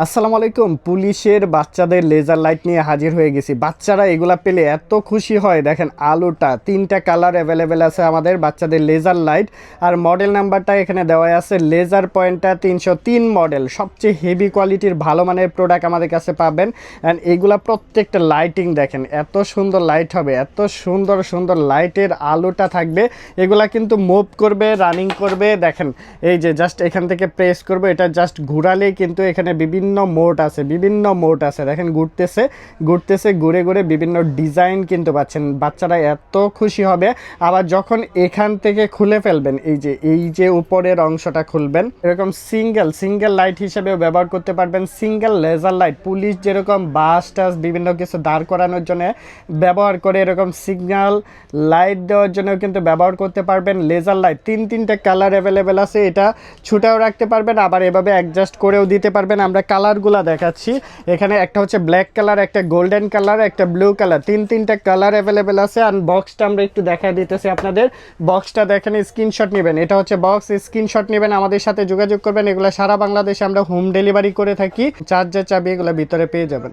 আসসালামু আলাইকুম। পুলিশের বাচ্চাদের লেজার লাইট নিয়ে হাজির হয়ে গেছি। বাচ্চারা এগুলা পেলে এত খুশি হয়। দেখেন আলোটা 3টা কালার অ্যাভেলেবেল আছে আমাদের বাচ্চাদের লেজার লাইট। আর মডেল নাম্বারটা এখানে দেওয়া আছে লেজার পয়েন্টটা 303 মডেল। সবচেয়ে হেভি কোয়ালিটির ভালো মানের প্রোডাক্ট আমাদের কাছে পাবেন। অ্যান্ড এগুলা প্রত্যেকটা লাইটিং দেখেন এত সুন্দর লাইট হবে, এত সুন্দর সুন্দর লাইটের আলোটা থাকবে। এগুলা কিন্তু মুভ করবে, রানিং করবে। দেখেন এই যে জাস্ট এখান থেকে প্রেস করবে, এটা জাস্ট ঘুরালেই কিন্তু এখানে বিভিন্ন মোড আছে দেখেন ঘুরতেছে ঘুরতেছে, ঘুরে ঘুরে বিভিন্ন ডিজাইন কিন্তু পাচ্ছেন। বাচ্চারা এত খুশি হবে। আবার যখন এখান থেকে খুলে ফেলবেন, এই যে উপরের অংশটা খুলবেন, এরকম সিঙ্গেল লাইট হিসেবেও ব্যবহার করতে পারবেন। সিঙ্গেল লেজার লাইট পুলিশ যেরকম বাস টাস বিভিন্ন কিছু দাঁড় করানোর জন্য ব্যবহার করে, এরকম সিগন্যাল লাইট দেওয়ার জন্য কিন্তু ব্যবহার করতে পারবেন। লেজার লাইট তিনটা কালার অ্যাভেলেবেল আছে। এটা ছুটাও রাখতে পারবেন, আবার এভাবে অ্যাডজাস্ট করেও দিতে পারবেন। আমরা কালারগুলো দেখাচ্ছি। এখানে একটা হচ্ছে ব্ল্যাক কালার, একটা গোল্ডেন কালার, একটা ব্লু কালার, তিনটা কালার অ্যাভেলেবেল আছে। আর বক্সটা আমরা একটু দেখা দিতেছি আপনাদের। বক্সটা দেখেন, স্ক্রিনশট নেবেন। এটা হচ্ছে বক্স, স্ক্রিনশট নেবেন, আমাদের সাথে যোগাযোগ করবেন। এগুলো সারা বাংলাদেশে আমরা হোম ডেলিভারি করে থাকি। চার্জার চাবি এগুলো ভিতরে পেয়ে যাবেন।